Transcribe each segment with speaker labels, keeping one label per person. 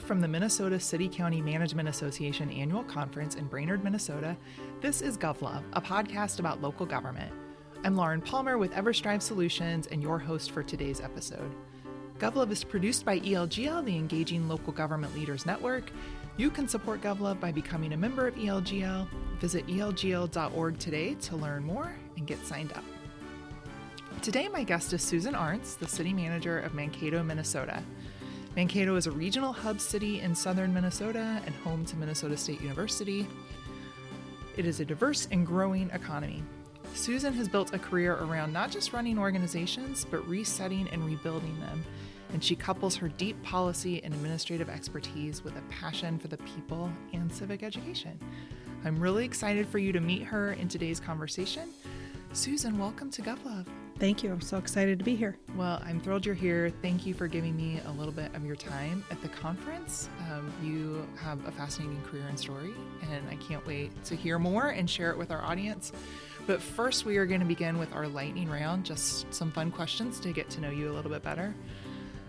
Speaker 1: from the Minnesota City-County Management Association Annual Conference in Brainerd, Minnesota, this is GovLove, a podcast about local government. I'm Lauren Palmer with EverStrive Solutions and your host for today's episode. GovLove is produced by ELGL, the Engaging Local Government Leaders Network. You can support GovLove by becoming a member of ELGL. Visit elgl.org today to learn more and get signed up. Today, my guest is Susan Arntz, the city manager of Mankato, Minnesota. Mankato is a regional hub city in southern Minnesota and home to Minnesota State University. It is a diverse and growing economy. Susan has built a career around not just running organizations, but resetting and rebuilding them. And she couples her deep policy and administrative expertise with a passion for the people and civic education. I'm really excited for you to meet her in today's conversation. Susan, welcome to GovLove.
Speaker 2: Thank you. I'm so excited to be here.
Speaker 1: Well, I'm thrilled you're here. Thank you for giving me a little bit of your time at the conference. You have a fascinating career and story, and I can't wait to hear more and share it with our audience. But first, we are going to begin with our lightning round, just some fun questions to get to know you a little bit better.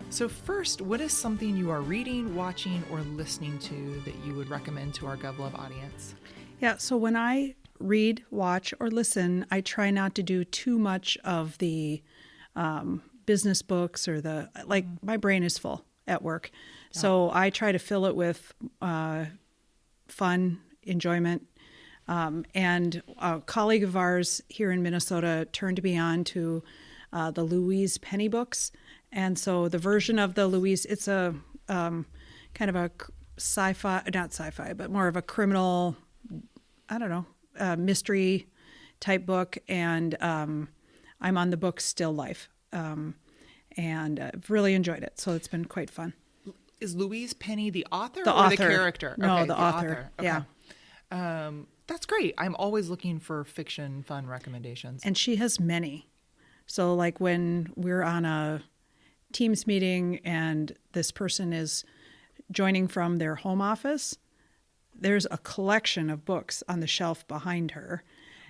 Speaker 1: So first, what is something you are reading, watching, or listening to that you would recommend to our GovLove audience?
Speaker 2: Yeah, so when I read, watch, or listen, I try not to do too much of the business books or my brain is full at work. Yeah. So I try to fill it with fun, enjoyment. And a colleague of ours here in Minnesota turned me on to the Louise Penny books. And so the version of the Louise, it's a kind of a not sci-fi, but more of a criminal, mystery type book, and I'm on the book Still Life, and I've really enjoyed it. So it's been quite fun.
Speaker 1: Is Louise Penny the author
Speaker 2: the
Speaker 1: or
Speaker 2: author.
Speaker 1: The character?
Speaker 2: No,
Speaker 1: okay,
Speaker 2: the author.
Speaker 1: Okay.
Speaker 2: Yeah.
Speaker 1: That's great. I'm always looking for fiction fun recommendations.
Speaker 2: And she has many. So like when we're on a Teams meeting and this person is joining from their home office, there's a collection of books on the shelf behind her.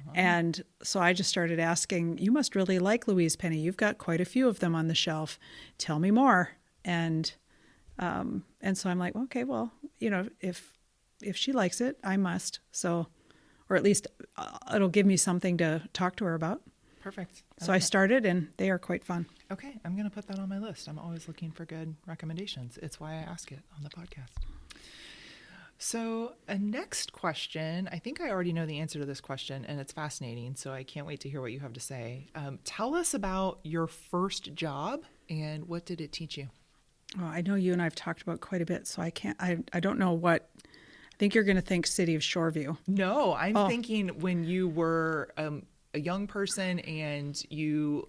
Speaker 2: Uh-huh. And so I just started asking, you must really like Louise Penny. You've got quite a few of them on the shelf. Tell me more. And so I'm like, okay, well, if she likes it, I must. So, or at least it'll give me something to talk to her about.
Speaker 1: Perfect. Okay.
Speaker 2: So I started, and they are quite fun.
Speaker 1: Okay, I'm going to put that on my list. I'm always looking for good recommendations. It's why I ask it on the podcast. So a next question, I think I already know the answer to this question, and it's fascinating, so I can't wait to hear what you have to say. Tell us about your first job, and what did it teach you?
Speaker 2: Oh, I know you and I have talked about quite a bit, so I don't know what. I think you're going to think City of Shoreview.
Speaker 1: No, I'm thinking when you were a young person and you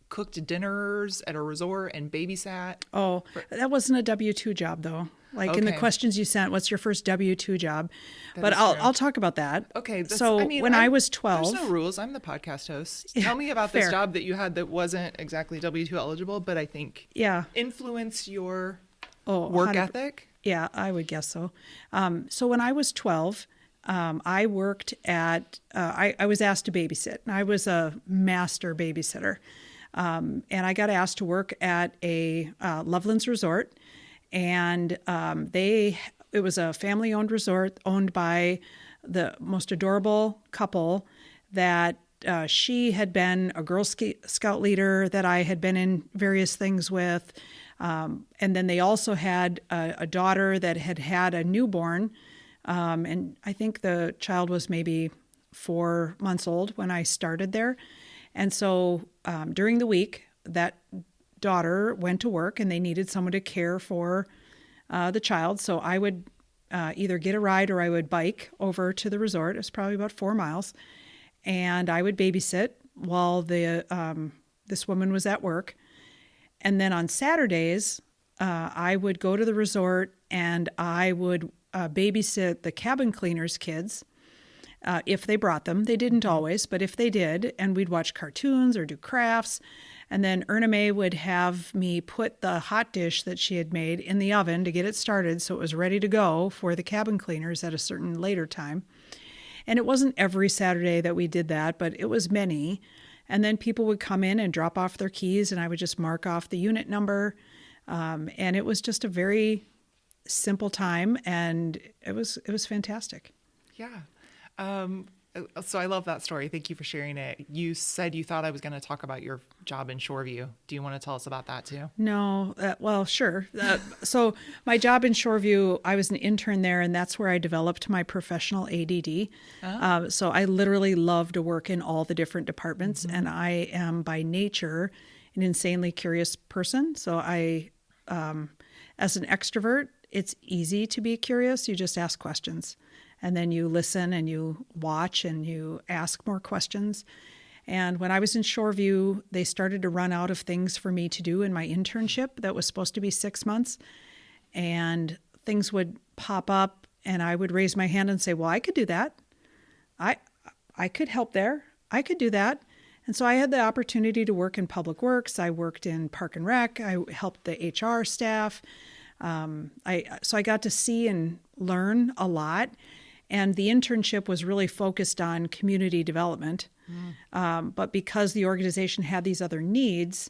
Speaker 1: cooked dinners at a resort and babysat. Oh,
Speaker 2: that wasn't a W-2 job though.
Speaker 1: Okay.
Speaker 2: In the questions you sent, what's your first W-2 job? But I'll talk about that.
Speaker 1: Okay.
Speaker 2: When I was 12.
Speaker 1: There's no rules. I'm the podcast host. Tell me about this job that you had that wasn't exactly W-2 eligible, but I think influenced your work ethic.
Speaker 2: Yeah, I would guess so. So when I was 12, I worked at, I was asked to babysit. I was a master babysitter. And I got asked to work at a Lovelands resort. And it was a family-owned resort owned by the most adorable couple that she had been a Girl Scout leader that I had been in various things with. And then they also had a daughter that had a newborn. And I think the child was maybe 4 months old when I started there. And so during the week, that daughter went to work and they needed someone to care for the child. So I would either get a ride or I would bike over to the resort. It was probably about 4 miles. And I would babysit while this woman was at work. And then on Saturdays, I would go to the resort and I would babysit the cabin cleaners' kids if they brought them. They didn't always, but if they did, and we'd watch cartoons or do crafts. And then Erna May would have me put the hot dish that she had made in the oven to get it started so it was ready to go for the cabin cleaners at a certain later time. And it wasn't every Saturday that we did that, but it was many. And then people would come in and drop off their keys, and I would just mark off the unit number. And it was just a very simple time, and it was fantastic.
Speaker 1: Yeah. So I love that story. Thank you for sharing it. You said you thought I was going to talk about your job in Shoreview. Do you want to tell us about that too?
Speaker 2: No, well, sure. So my job in Shoreview, I was an intern there, and that's where I developed my professional ADD. So I literally love to work in all the different departments, and I am by nature an insanely curious person. So I, as an extrovert, it's easy to be curious. You just ask questions. And then you listen and you watch and you ask more questions. And when I was in Shoreview, they started to run out of things for me to do in my internship that was supposed to be 6 months. And things would pop up and I would raise my hand and say, well, I could do that. I could help there. I could do that. And so I had the opportunity to work in public works. I worked in park and rec. I helped the HR staff. So I got to see and learn a lot. And the internship was really focused on community development. But because the organization had these other needs,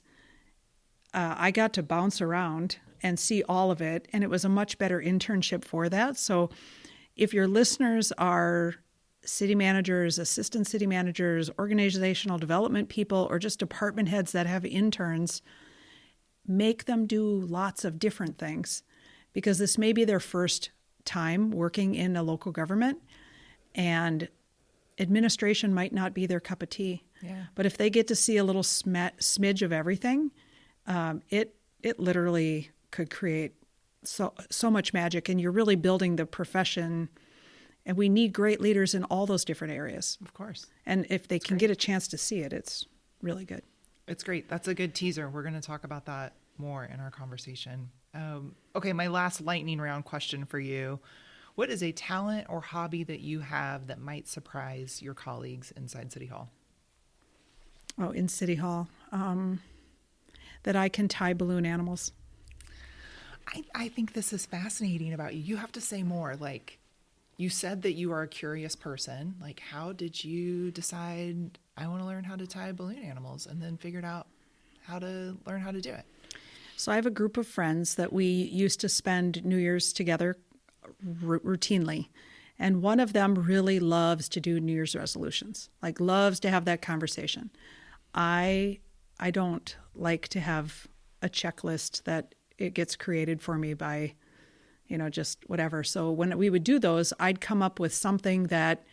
Speaker 2: I got to bounce around and see all of it. And it was a much better internship for that. So if your listeners are city managers, assistant city managers, organizational development people, or just department heads that have interns, make them do lots of different things, because this may be their first time working in a local government, and administration might not be their cup of tea.
Speaker 1: Yeah.
Speaker 2: But if they get to see a little smidge of everything, it literally could create so much magic, and you're really building the profession. And we need great leaders in all those different areas.
Speaker 1: Of course.
Speaker 2: And if they can get a chance to see it, it's really good.
Speaker 1: It's great. That's a good teaser. We're going to talk about that more in our conversation. Okay, my last lightning round question for you. What is a talent or hobby that you have that might surprise your colleagues inside City Hall?
Speaker 2: Oh, in City Hall, that I can tie balloon animals.
Speaker 1: I think this is fascinating about you. You have to say more. Like, you said that you are a curious person. Like, how did you decide I want to learn how to tie balloon animals, and then figured out how to learn how to do it?
Speaker 2: So I have a group of friends that we used to spend New Year's together routinely. And one of them really loves to do New Year's resolutions, like loves to have that conversation. I don't like to have a checklist that it gets created for me by, just whatever. So when we would do those, I'd come up with something that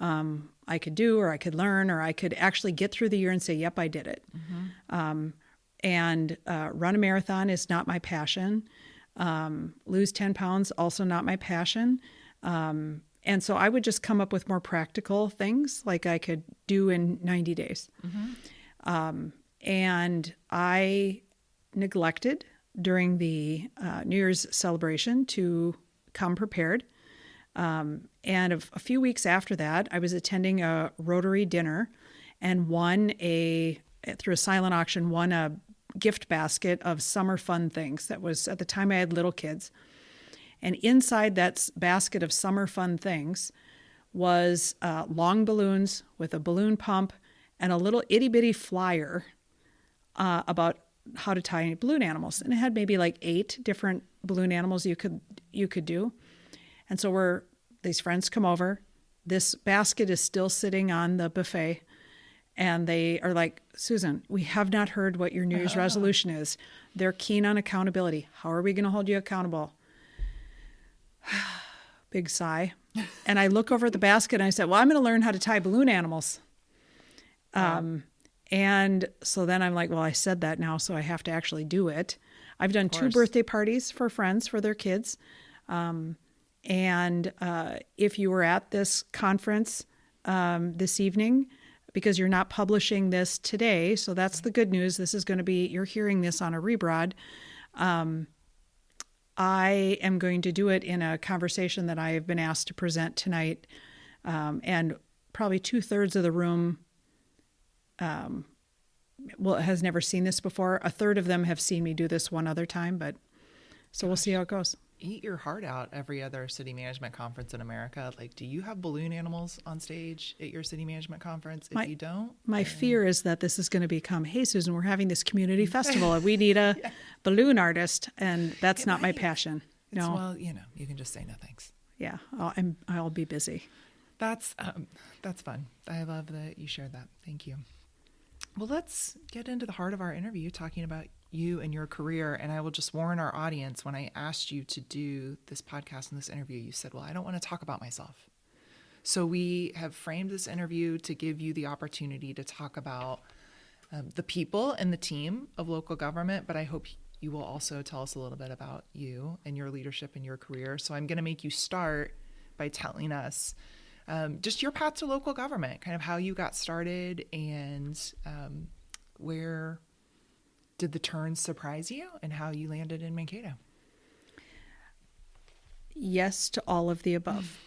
Speaker 2: I could do, or I could learn, or I could actually get through the year and say, yep, I did it. And run a marathon is not my passion. Lose 10 pounds, also not my passion. And so I would just come up with more practical things like I could do in 90 days. And I neglected during the New Year's celebration to come prepared. And a few weeks after that, I was attending a Rotary dinner and through a silent auction, won a gift basket of summer fun things. That was, at the time I had little kids. And inside that basket of summer fun things was long balloons with a balloon pump and a little itty bitty flyer about how to tie balloon animals. And it had maybe like 8 different balloon animals you could do. And so these friends come over. This basket is still sitting on the buffet. And they are like, Susan, we have not heard what your New Year's resolution is. They're keen on accountability. How are we going to hold you accountable? Big sigh. And I look over at the basket and I said, well, I'm going to learn how to tie balloon animals. And so then I'm like, well, I said that now, so I have to actually do it. I've done 2 birthday parties for friends for their kids. And if you were at this conference this evening, because you're not publishing this today, so that's the good news. This is going to be, you're hearing this on a rebroad. I am going to do it in a conversation that I have been asked to present tonight. And probably 2/3 of the room has never seen this before. 1/3 of them have seen me do this one other time, but so we'll see how it goes.
Speaker 1: Eat your heart out every other city management conference in America. Like, do you have balloon animals on stage at your city management conference? If you don't,
Speaker 2: my fear is that this is going to become, hey, Susan, we're having this community festival and we need a balloon artist. And that's not my passion. No.
Speaker 1: Well, you can just say no thanks.
Speaker 2: Yeah, I'll be busy.
Speaker 1: That's fun. I love that you shared that. Thank you. Well, let's get into the heart of our interview, talking about you and your career. And I will just warn our audience, when I asked you to do this podcast and this interview, you said, well, I don't want to talk about myself. So we have framed this interview to give you the opportunity to talk about the people and the team of local government, but I hope you will also tell us a little bit about you and your leadership and your career. So I'm going to make you start by telling us just your path to local government, kind of how you got started, and where did the turns surprise you, and how you landed in Mankato.
Speaker 2: Yes to all of the above.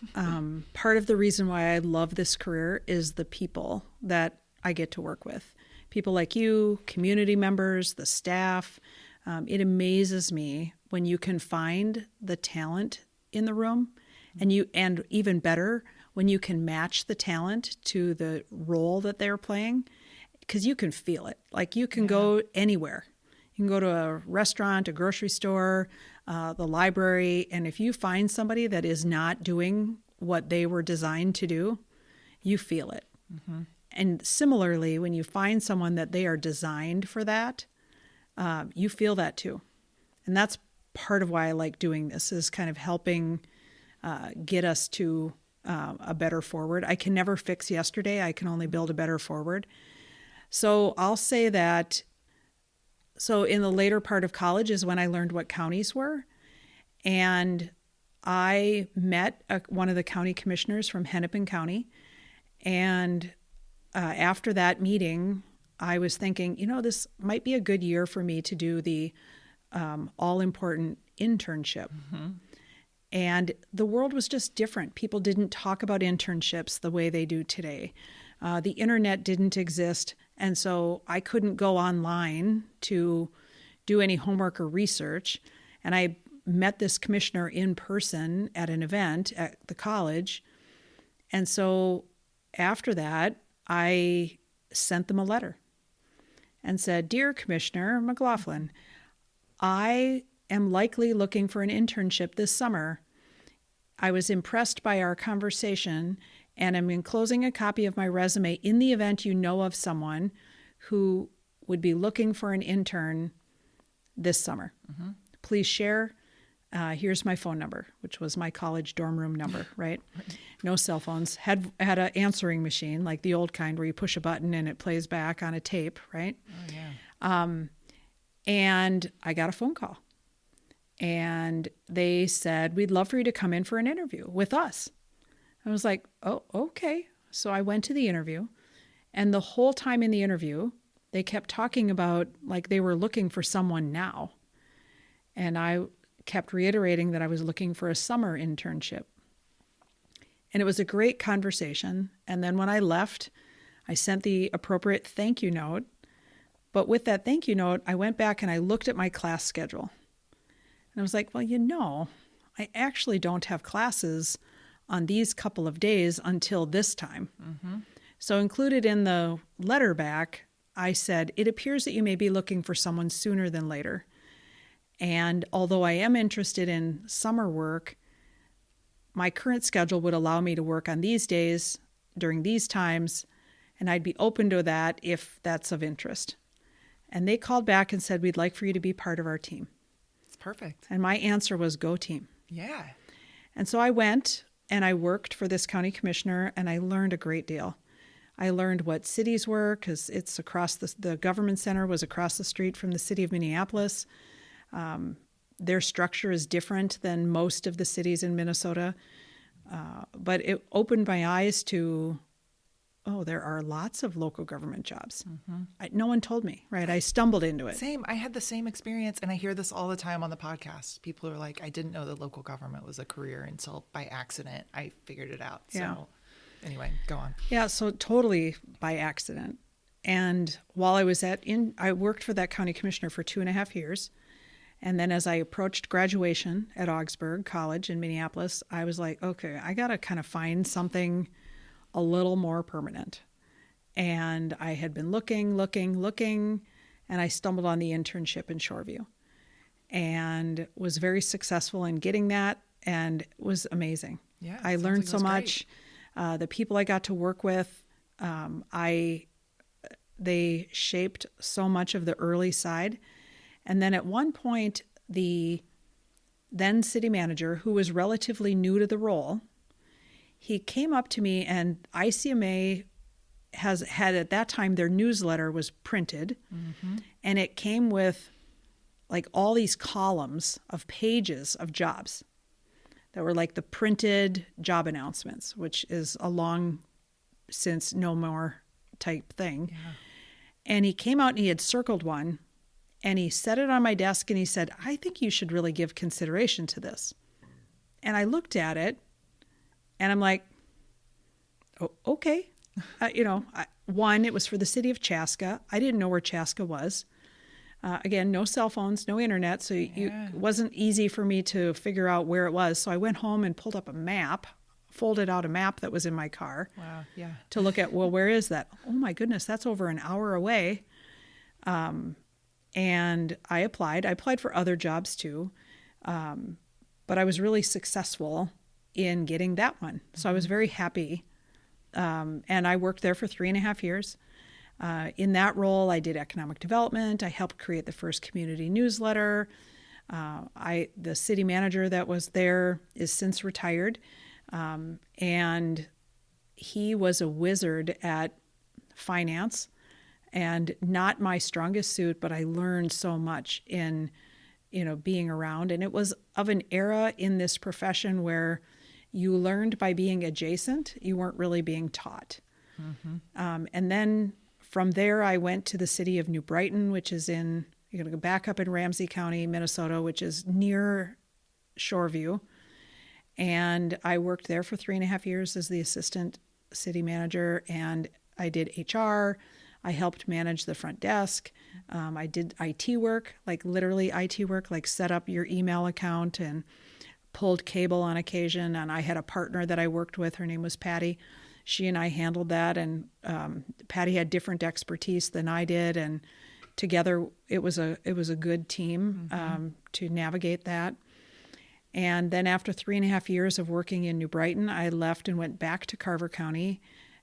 Speaker 2: Part of the reason why I love this career is the people that I get to work with. People like you, community members, the staff. It amazes me when you can find the talent in the room, and even better, when you can match the talent to the role that they're playing, because you can feel it. Like, you can go anywhere. You can go to a restaurant, a grocery store, the library, and if you find somebody that is not doing what they were designed to do, you feel it. Mm-hmm. And similarly, when you find someone that they are designed for that, you feel that too. And that's part of why I like doing this, is kind of helping get us to a better forward. I can never fix yesterday. I can only build a better forward. So I'll say that. So in the later part of college is when I learned what counties were. And I met one of the county commissioners from Hennepin County. And after that meeting, I was thinking, this might be a good year for me to do the all-important internship. Mm-hmm. And the world was just different. People didn't talk about internships the way they do today. The internet didn't exist, and so I couldn't go online to do any homework or research. And I met this commissioner in person at an event at the college. And so after that, I sent them a letter and said, "Dear Commissioner McLaughlin, I am likely looking for an internship this summer. I was impressed by our conversation, and I'm enclosing a copy of my resume in the event you know of someone who would be looking for an intern this summer. Mm-hmm. Please share. Here's my phone number," which was my college dorm room number, right? No cell phones. Had an answering machine, like the old kind where you push a button and it plays back on a tape, right?
Speaker 1: Oh, yeah.
Speaker 2: And I got a phone call. And they said, "We'd love for you to come in for an interview with us." I was like, "Oh, okay." So I went to the interview. And the whole time in the interview, they kept talking about like they were looking for someone now. And I kept reiterating that I was looking for a summer internship. And it was a great conversation. And then when I left, I sent the appropriate thank you note. But with that thank you note, I went back and I looked at my class schedule. And I was like, well, I actually don't have classes on these couple of days until this time. Mm-hmm. So included in the letter back, I said, "It appears that you may be looking for someone sooner than later. And although I am interested in summer work, my current schedule would allow me to work on these days during these times, and I'd be open to that if that's of interest." And they called back and said, "We'd like for you to be part of our team."
Speaker 1: It's perfect.
Speaker 2: And my answer was, "Go team."
Speaker 1: Yeah.
Speaker 2: And so I went and I worked for this county commissioner, and I learned a great deal. I learned what cities were, because it's across the government center was across the street from the city of Minneapolis. Their structure is different than most of the cities in Minnesota. But it opened my eyes to, there are lots of local government jobs. Mm-hmm. No one told me, right? I stumbled into it.
Speaker 1: Same. I had the same experience, and I hear this all the time on the podcast. People are like, "I didn't know that local government was a career until by accident I figured it out." So anyway, go on.
Speaker 2: Yeah, so totally by accident. And while I was I worked for that county commissioner for 2.5 years. And then as I approached graduation at Augsburg College in Minneapolis, I was like, okay, I got to kind of find something a little more permanent. And I had been looking, and I stumbled on the internship in Shoreview. and was very successful in getting that, and it was amazing.
Speaker 1: Yeah,
Speaker 2: I
Speaker 1: sounds
Speaker 2: learned
Speaker 1: like it
Speaker 2: so
Speaker 1: was
Speaker 2: much. The people I got to work with, they shaped so much of the early side. And then at one point, the then city manager, who was relatively new to the role, he came up to me, and ICMA had at that time, their newsletter was printed, and it came with like all these columns of pages of jobs that were like the printed job announcements, which is a long since no more type thing.
Speaker 1: Yeah.
Speaker 2: And he came out and he had circled one, and he set it on my desk, and he said, I think you should really give consideration to this. And I looked at it, and I'm like, oh, okay. One, it was for the city of Chaska. I didn't know where Chaska was. Again, no cell phones, no internet, so it wasn't easy for me to figure out where it was. So I went home and pulled up a map, folded out a map that was in my car.
Speaker 1: Wow, yeah.
Speaker 2: To look at, well, where is that? Oh my goodness, that's over an hour away. And I applied. I applied for other jobs too, but I was really successful in getting that one. So I was very happy. And I worked there for 3.5 years. In that role, I did economic development. I helped create the first community newsletter. The city manager that was there is since retired. And he was a wizard at finance, and not my strongest suit, but I learned so much in, being around. And it was of an era in this profession where you learned by being adjacent. You weren't really being taught. And then from there, I went to the city of New Brighton, which is you're going to go back up in Ramsey County, Minnesota, which is near Shoreview. And I worked there for 3.5 years as the assistant city manager, and I did HR. I helped manage the front desk. I did IT work, like literally IT work, like set up your email account and pulled cable on occasion. And I had a partner that I worked with. Her name was Patty. She and I handled that, and Patty had different expertise than I did, and together it was a good team to navigate that. And then after 3.5 years of working in New Brighton, I left and went back to Carver County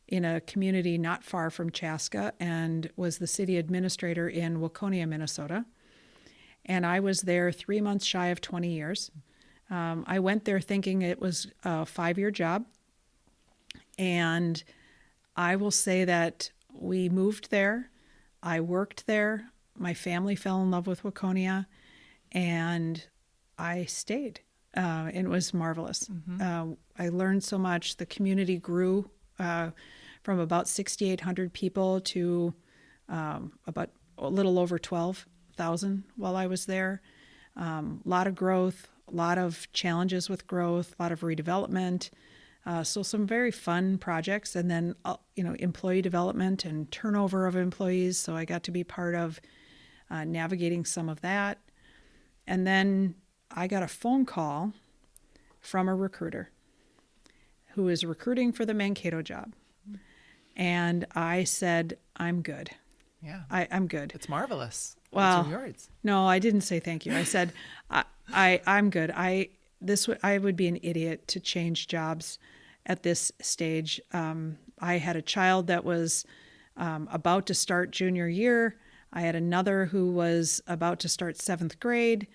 Speaker 2: in a community not far from Chaska, and was the city administrator in Waconia, Minnesota. And I was there 3 months shy of 20 years. I went there thinking it was a 5-year job. And I will say that we moved there. I worked there. My family fell in love with Waconia, and I stayed. It was marvelous. I learned so much. The community grew from about 6,800 people to about a little over 12,000 while I was there. A lot of growth, a lot of challenges with growth, a lot of redevelopment. So some very fun projects, and then employee development and turnover of employees. So I got to be part of navigating some of that. And then I got a phone call from a recruiter who is recruiting for the Mankato job. And I said, I'm good.
Speaker 1: Yeah.
Speaker 2: I'm good.
Speaker 1: It's marvelous.
Speaker 2: Well,
Speaker 1: It's yours.
Speaker 2: No, I didn't say thank you. I said, I'm good. I would be an idiot to change jobs at this stage. I had a child that was about to start junior year. I had another who was about to start 7th grade.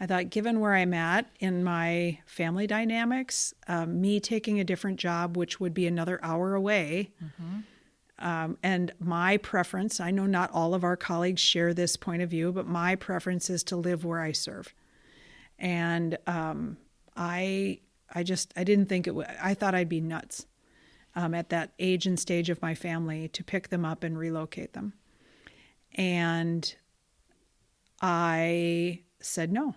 Speaker 2: I thought, given where I'm at in my family dynamics, me taking a different job, which would be another hour away, and my preference, I know not all of our colleagues share this point of view, but my preference is to live where I serve. And I didn't think it would. I thought I'd be nuts at that age and stage of my family to pick them up and relocate them. And I said no.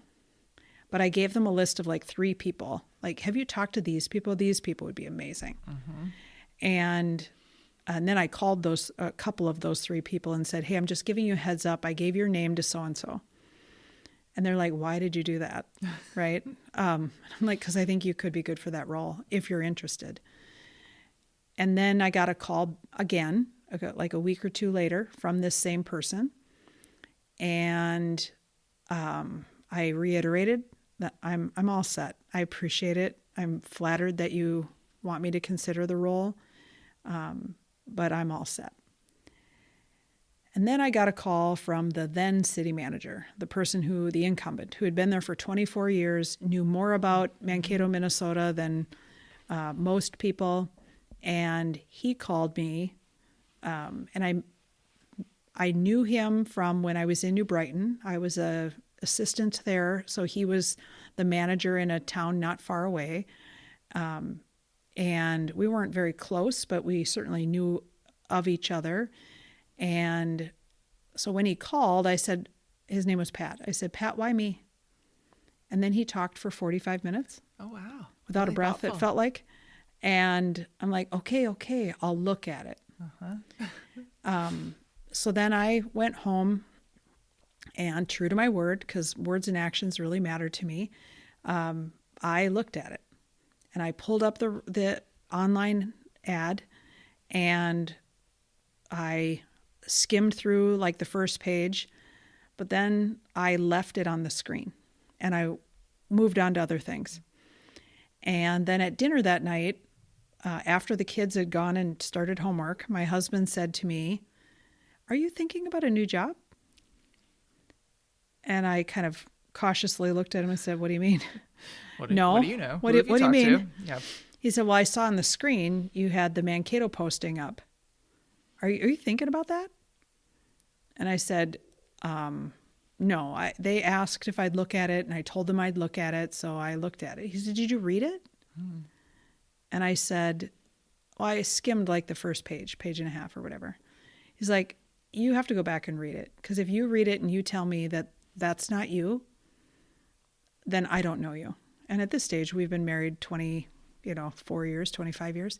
Speaker 2: But I gave them a list of like 3 people. Like, have you talked to these people? These people would be amazing. And then I called a couple of those 3 people and said, hey, I'm just giving you a heads up. I gave your name to so-and-so. And they're like, why did you do that? Right? I'm like, because I think you could be good for that role if you're interested. And then I got a call again, like a week or 2 later, from this same person. And I reiterated that I'm all set. I appreciate it. I'm flattered that you want me to consider the role, but I'm all set. And then I got a call from the then city manager, the incumbent, who had been there for 24 years, knew more about Mankato, Minnesota than most people. And he called me, and I knew him from when I was in New Brighton. I was a assistant there, so he was the manager in a town not far away. And we weren't very close, but we certainly knew of each other. And so when he called, I said, his name was Pat. I said, Pat, why me? And then he talked for 45 minutes.
Speaker 1: Oh, wow.
Speaker 2: Without
Speaker 1: Really
Speaker 2: a breath,
Speaker 1: thoughtful.
Speaker 2: it felt like. And I'm like, okay, I'll look at it. So then I went home, and true to my word, because words and actions really matter to me, I looked at it. And I pulled up the online ad, and I skimmed through like the first page, but then I left it on the screen and I moved on to other things. And then at dinner that night, after the kids had gone and started homework, my husband said to me, "Are you thinking about a new job?" And I kind of cautiously looked at him and said, "What do you mean?" No.
Speaker 1: What do you know?
Speaker 2: What
Speaker 1: Who
Speaker 2: do
Speaker 1: have
Speaker 2: you mean?
Speaker 1: talked to? Yeah.
Speaker 2: He said, "Well, I saw on the screen you had the Mankato posting up. Are you thinking about that?" And I said, "No." They asked if I'd look at it, and I told them I'd look at it, so I looked at it. He said, "Did you read it?" And I said, "Well, I skimmed like the first page and a half or whatever." He's like, "You have to go back and read it, because if you read it and you tell me that that's not you, then I don't know you." And at this stage, we've been married 4 years, 25 years.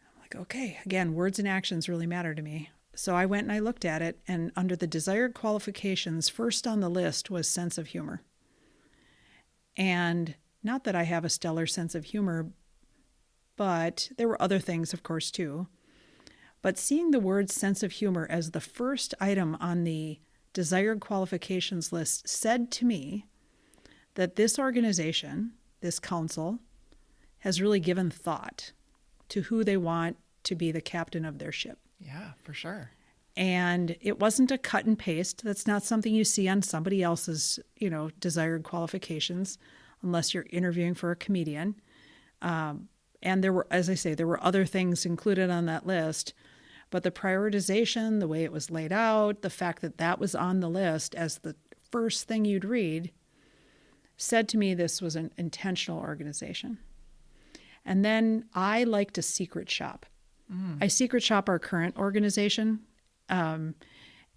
Speaker 2: I'm like, okay, again, words and actions really matter to me. So I went and I looked at it, and under the desired qualifications, first on the list was sense of humor. And not that I have a stellar sense of humor, but there were other things, of course, too. But seeing the word sense of humor as the first item on the desired qualifications list said to me that this organization, this council, has really given thought to who they want to be the captain of their ship.
Speaker 1: Yeah, for sure.
Speaker 2: And it wasn't a cut and paste. That's not something you see on somebody else's, desired qualifications, unless you're interviewing for a comedian. And there were, as I say, there were other things included on that list. But the prioritization, the way it was laid out, the fact that that was on the list as the first thing you'd read, said to me this was an intentional organization. And then I like to secret shop. I secret shop our current organization, and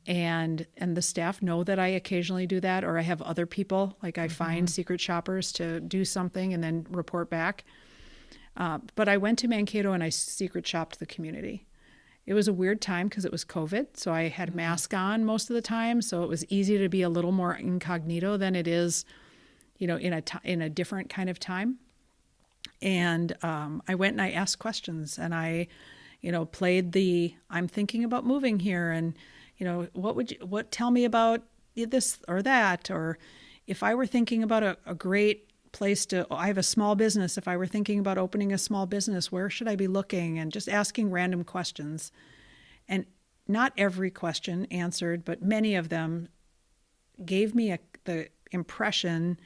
Speaker 2: the staff know that I occasionally do that, or I have other people, like I find secret shoppers to do something and then report back. But I went to Mankato and I secret shopped the community. It was a weird time because it was COVID, so I had a mask on most of the time, so it was easy to be a little more incognito than it is, in a different kind of time. And I went and I asked questions, and I, played the I'm thinking about moving here, and tell me about this or that, or if I were thinking about a great place I have a small business. If I were thinking about opening a small business, where should I be looking? And just asking random questions. And not every question answered, but many of them gave me the impression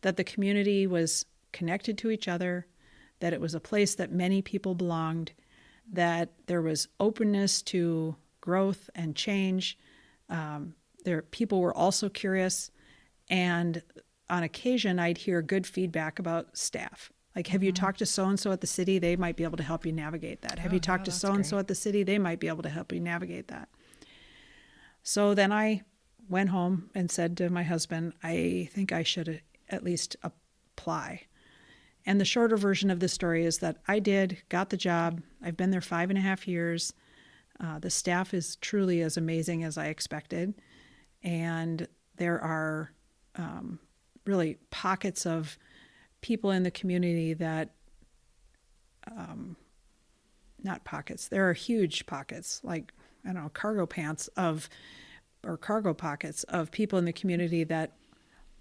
Speaker 2: that the community was connected to each other, that it was a place that many people belonged, that there was openness to growth and change. People were also curious, and on occasion, I'd hear good feedback about staff. Like, have you talked to so-and-so at the city? They might be able to help you navigate that. Have you talked to so-and-so at the city? They might be able to help you navigate that. So then I went home and said to my husband, I think I should at least apply. And the shorter version of this story is that I got the job. I've been there 5.5 years. The staff is truly as amazing as I expected. And there are really pockets of people in the community that, not pockets, there are huge pockets, like, cargo pockets of people in the community that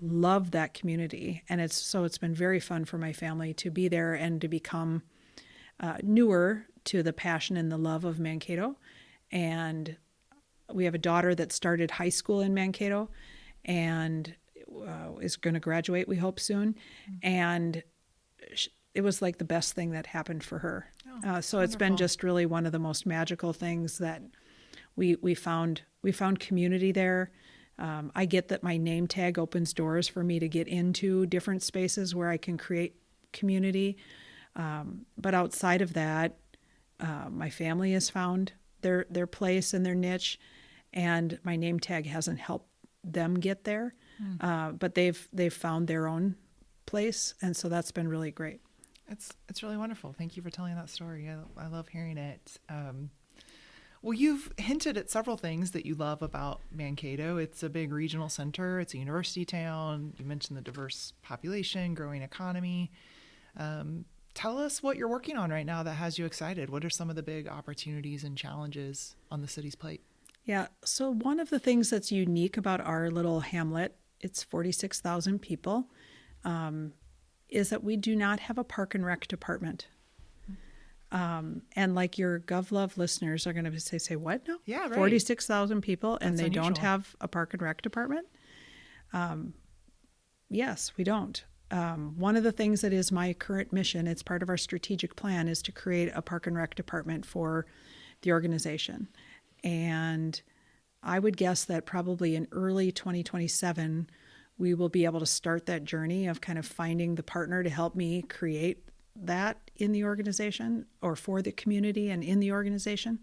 Speaker 2: love that community. And it's been very fun for my family to be there and to become newer to the passion and the love of Mankato. And we have a daughter that started high school in Mankato and is going to graduate, we hope, soon. And it was like the best thing that happened for her. So it's been just really one of the most magical things that we found. We found community there. I get that my name tag opens doors for me to get into different spaces where I can create community. But outside of that, my family has found their place and their niche, and my name tag hasn't helped them get there. But they've found their own place, and so that's been really great.
Speaker 1: It's really wonderful. Thank you for telling that story. I love hearing it. Well, you've hinted at several things that you love about Mankato. It's a big regional center. It's a university town. You mentioned the diverse population, growing economy. Tell us what you're working on right now that has you excited. What are some of the big opportunities and challenges on the city's plate?
Speaker 2: Yeah, so one of the things that's unique about our little hamlet, it's 46,000 people, is that we do not have a park and rec department. And like your GovLove listeners are going to say what now?
Speaker 1: Yeah, right.
Speaker 2: 46,000 people and
Speaker 1: That's
Speaker 2: they
Speaker 1: unusual.
Speaker 2: don't have a park and rec department? Yes, we don't. One of the things that is my current mission, it's part of our strategic plan, is to create a park and rec department for the organization. And I would guess that probably in early 2027, we will be able to start that journey of kind of finding the partner to help me create that in the organization or for the community and in the organization.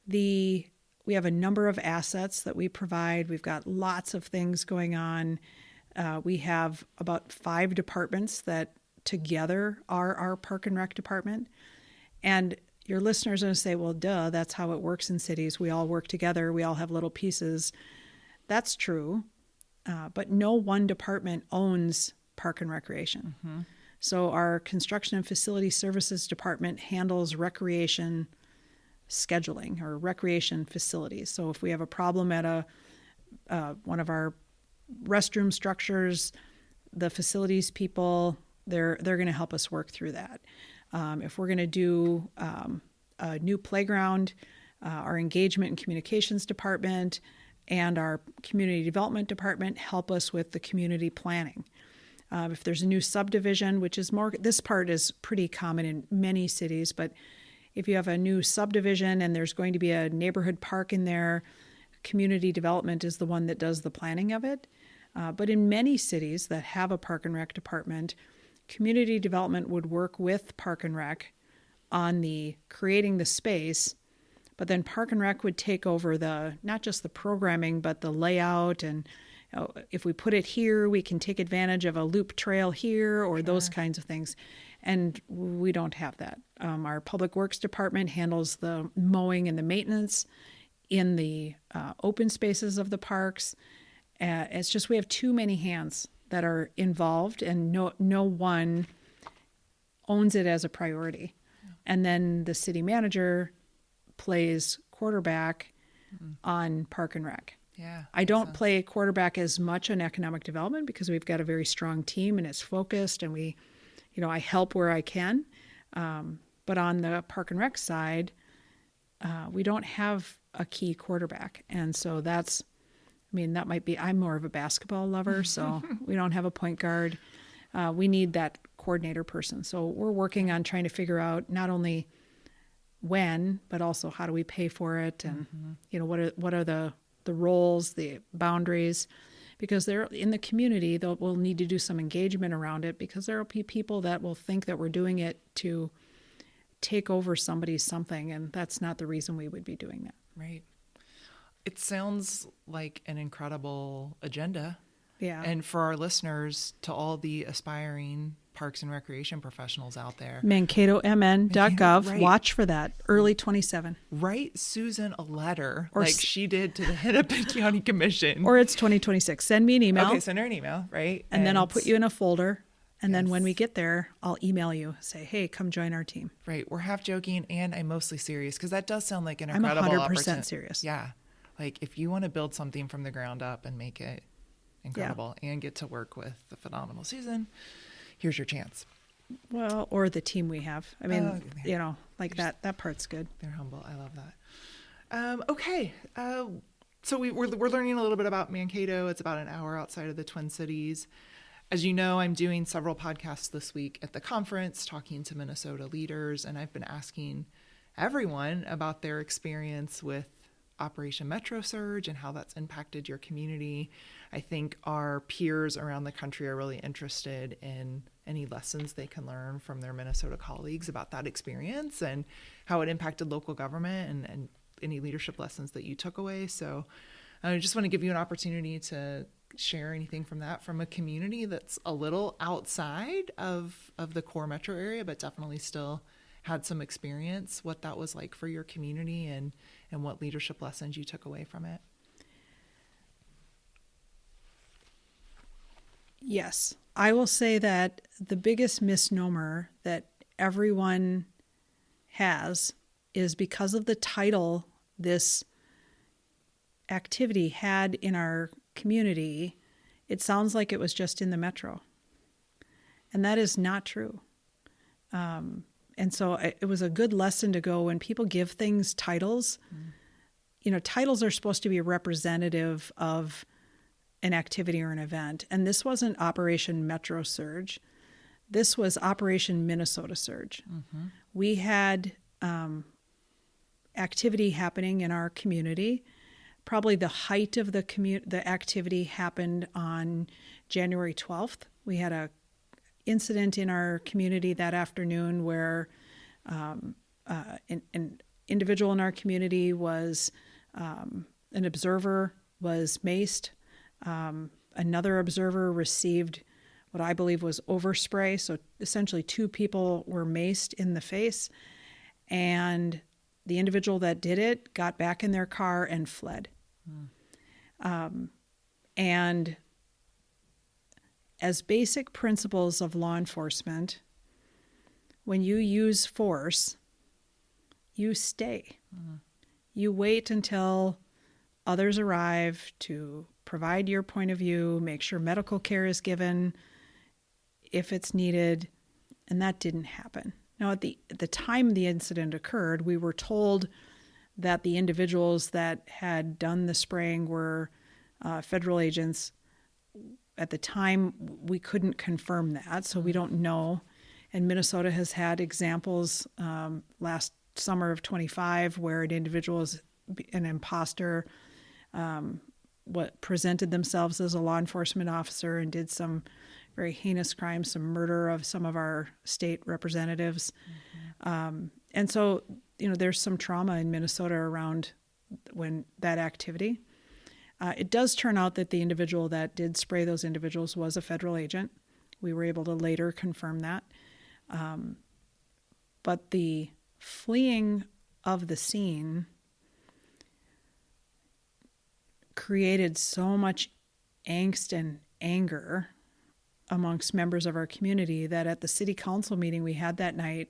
Speaker 2: We have a number of assets that we provide. We've got lots of things going on. We have about 5 departments that together are our park and rec department. And your listeners are going to say, well, duh, that's how it works in cities. We all work together. We all have little pieces. That's true. But no one department owns park and recreation. Mm-hmm. So our construction and facility services department handles recreation scheduling or recreation facilities. So if we have a problem at one of our restroom structures, the facilities people, they're going to help us work through that. If we're going to do a new playground, our engagement and communications department and our community development department help us with the community planning. If there's a new subdivision, which is more, this part is pretty common in many cities, but if you have a new subdivision and there's going to be a neighborhood park in there, community development is the one that does the planning of it. But in many cities that have a park and rec department, community development would work with park and rec on the creating the space, but then park and rec would take over not just the programming, but the layout. And if we put it here, we can take advantage of a loop trail here or those kinds of things. And we don't have that. Our public works department handles the mowing and the maintenance in the open spaces of the parks. It's just we have too many hands that are involved, and no one owns it as a priority. And then the city manager plays quarterback on park and rec.
Speaker 1: Yeah,
Speaker 2: I don't play quarterback as much on economic development because we've got a very strong team and it's focused, and I help where I can. But on the park and rec side, we don't have a key quarterback. And so that might be, I'm more of a basketball lover, so we don't have a point guard. We need that coordinator person. So we're working on trying to figure out not only when, but also how do we pay for it, and what are the roles, the boundaries, because they're in the community. We'll need to do some engagement around it, because there will be people that will think that we're doing it to take over somebody's something, and that's not the reason we would be doing that.
Speaker 1: Right. It sounds like an incredible agenda.
Speaker 2: Yeah.
Speaker 1: And for our listeners, to all the aspiring parks and recreation professionals out there,
Speaker 2: MankatoMN.gov.
Speaker 1: Right.
Speaker 2: Watch for that. Early 27.
Speaker 1: Write Susan a letter
Speaker 2: Or
Speaker 1: she did to the Hennepin County Commission.
Speaker 2: Or it's 2026. Send me an email.
Speaker 1: Okay, send her an email, right?
Speaker 2: And then I'll put you in a folder. And then when we
Speaker 1: Yes.
Speaker 2: get there, I'll email you, say, hey, come join our team.
Speaker 1: Right. We're half joking and I'm mostly serious, because that does sound like an
Speaker 2: I'm
Speaker 1: incredible
Speaker 2: 100%
Speaker 1: opportunity.
Speaker 2: serious.
Speaker 1: Yeah. Like if you want to build something from the ground up and make it incredible, and get to work with the phenomenal Susan. Here's your chance.
Speaker 2: Well, or the team we have. I mean, that part's good.
Speaker 1: They're humble. I love that. Okay. So we're learning a little bit about Mankato. It's about an hour outside of the Twin Cities. As you know, I'm doing several podcasts this week at the conference, talking to Minnesota leaders, and I've been asking everyone about their experience with Operation Metro Surge and how that's impacted your community. I think our peers around the country are really interested in any lessons they can learn from their Minnesota colleagues about that experience and how it impacted local government and any leadership lessons that you took away. So I just want to give you an opportunity to share anything from that, from a community that's a little outside of the core metro area, but definitely still had some experience, what that was like for your community and what leadership lessons you took away from it.
Speaker 2: Yes, I will say that the biggest misnomer that everyone has is because of the title this activity had in our community, it sounds like it was just in the metro. And that is not true. And so it was a good lesson to go when people give things titles. Titles are supposed to be representative of an activity or an event. And this wasn't Operation Metro Surge. This was Operation Minnesota Surge. Mm-hmm. We had activity happening in our community. Probably the height of the activity happened on January 12th. We had a incident in our community that afternoon where an individual in our community was an observer was maced. Another observer received what I believe was overspray. So essentially 2 people were maced in the face, and the individual that did it got back in their car and fled. And as basic principles of law enforcement, when you use force, you stay. You wait until others arrive to provide your point of view, make sure medical care is given if it's needed, and that didn't happen. Now, at the time the incident occurred, we were told that the individuals that had done the spraying were federal agents. At the time, we couldn't confirm that, so we don't know. And Minnesota has had examples last summer of 25 where an individual is an imposter, presented themselves as a law enforcement officer and did some very heinous crimes, some murder of some of our state representatives. Mm-hmm. And so, there's some trauma in Minnesota around when that activity. It does turn out that the individual that did spray those individuals was a federal agent. We were able to later confirm that. But the fleeing of the scene created so much angst and anger amongst members of our community that at the city council meeting we had that night,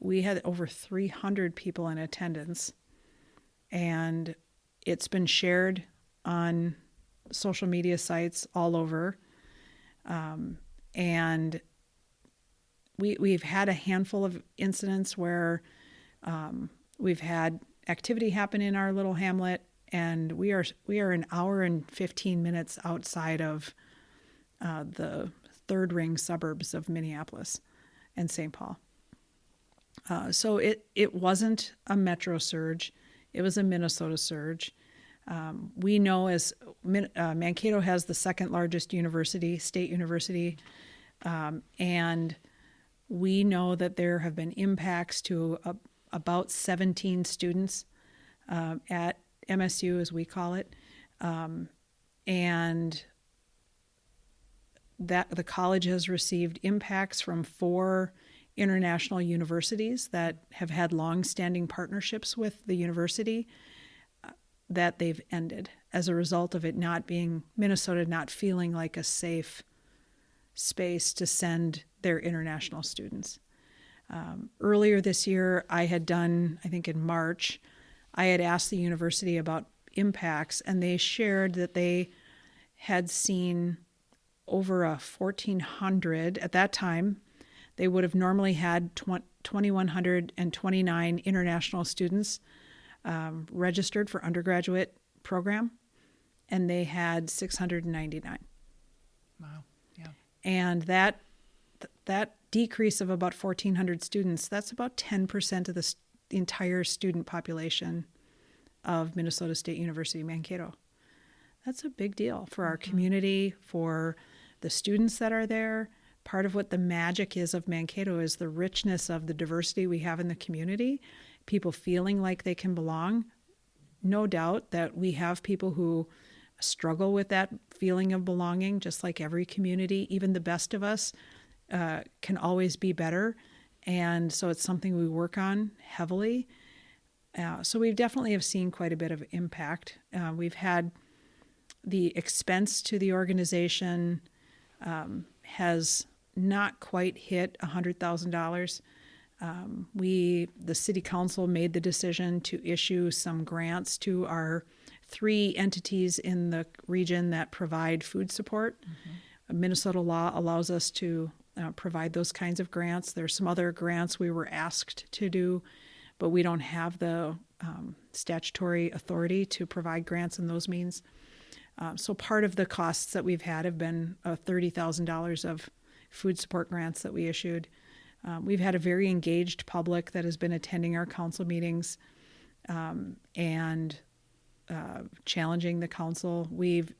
Speaker 2: we had over 300 people in attendance, and it's been shared on social media sites all over. And we've had a handful of incidents where we've had activity happen in our little hamlet, and we are an hour and 15 minutes outside of the third ring suburbs of Minneapolis and St. Paul. So it wasn't a metro surge. It was a Minnesota surge. We know as Mankato has the second largest state university, and we know that there have been impacts to about 17 students at MSU, as we call it, and that the college has received impacts from 4 international universities that have had long-standing partnerships with the university that they've ended as a result of it not being, Minnesota not feeling like a safe space to send their international students. Earlier this year, I think in March, I had asked the university about impacts, and they shared that they had seen over 1,400 at that time. They would have normally had 2,129 international students registered for undergraduate program, and they had 699.
Speaker 1: Wow. Yeah.
Speaker 2: And that decrease of about 1,400 students, that's about 10% of the entire student population of Minnesota State University Mankato. That's a big deal for our community, for the students that are there. Part of what the magic is of Mankato is the richness of the diversity we have in the community, people feeling like they can belong. No doubt that we have people who struggle with that feeling of belonging, just like every community. Even the best of us can always be better. And so it's something we work on heavily. So we definitely have seen quite a bit of impact. We've had the expense to the organization has not quite hit $100,000. The city council made the decision to issue some grants to our 3 entities in the region that provide food support. Minnesota law allows us to provide those kinds of grants. There's some other grants we were asked to do, but we don't have the statutory authority to provide grants in those means. So part of the costs that we've had have been $30,000 of food support grants that we issued. We've had a very engaged public that has been attending our council meetings and challenging the council. We've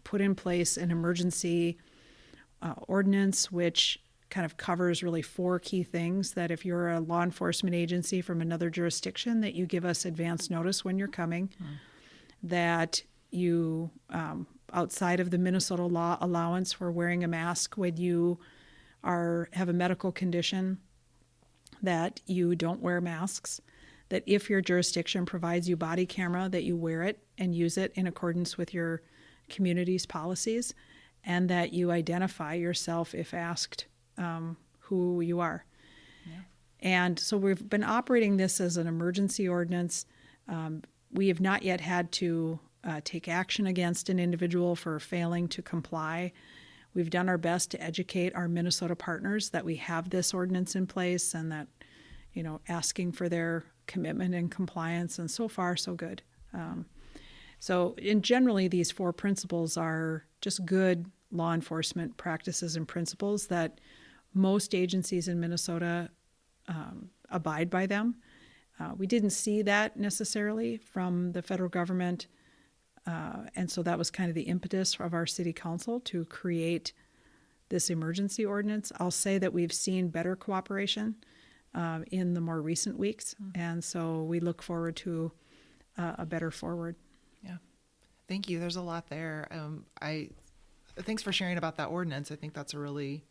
Speaker 2: put in place an emergency ordinance which kind of covers really 4 key things: that if you're a law enforcement agency from another jurisdiction, that you give us advance notice when you're coming, that you, outside of the Minnesota law allowance for wearing a mask when you have a medical condition, that you don't wear masks, that if your jurisdiction provides you body camera, that you wear it and use it in accordance with your community's policies, and that you identify yourself if asked who you are. Yeah. And so we've been operating this as an emergency ordinance. We have not yet had to take action against an individual for failing to comply. We've done our best to educate our Minnesota partners that we have this ordinance in place and that, asking for their commitment and compliance, and so far, so good. So generally, these 4 principles are just good law enforcement practices and principles that most agencies in Minnesota abide by them. We didn't see that necessarily from the federal government. And so that was kind of the impetus of our city council to create this emergency ordinance. I'll say that we've seen better cooperation in the more recent weeks. And so we look forward to a better forward.
Speaker 1: Yeah. Thank you. There's a lot there. Thanks for sharing about that ordinance. I think that's a really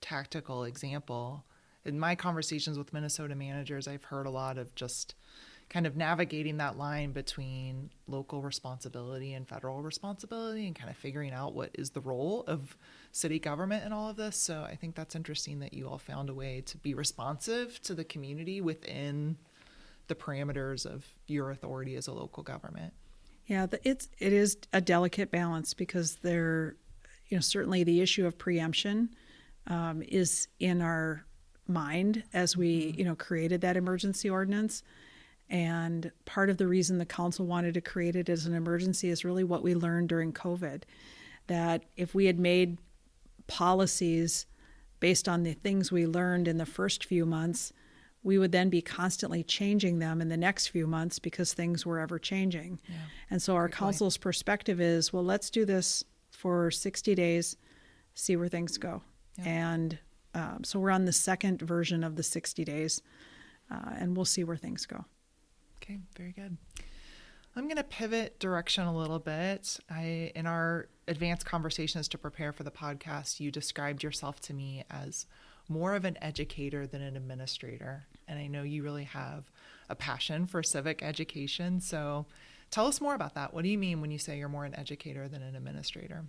Speaker 1: tactical example. In my conversations with Minnesota managers, I've heard a lot of just kind of navigating that line between local responsibility and federal responsibility and kind of figuring out what is the role of city government in all of this. So I think that's interesting that you all found a way to be responsive to the community within the parameters of your authority as a local government.
Speaker 2: Yeah, it is a delicate balance because certainly the issue of preemption is in our mind as we, created that emergency ordinance. And part of the reason the council wanted to create it as an emergency is really what we learned during COVID, that if we had made policies based on the things we learned in the first few months, we would then be constantly changing them in the next few months because things were ever changing. Yeah. And so our council's perspective is, well, let's do this for 60 days, see where things go. Yeah. And so we're on the second version of the 60 days, and we'll see where things go.
Speaker 1: Okay, very good. I'm going to pivot direction a little bit. In our advanced conversations to prepare for the podcast, you described yourself to me as more of an educator than an administrator. And I know you really have a passion for civic education. So tell us more about that. What do you mean when you say you're more an educator than an administrator?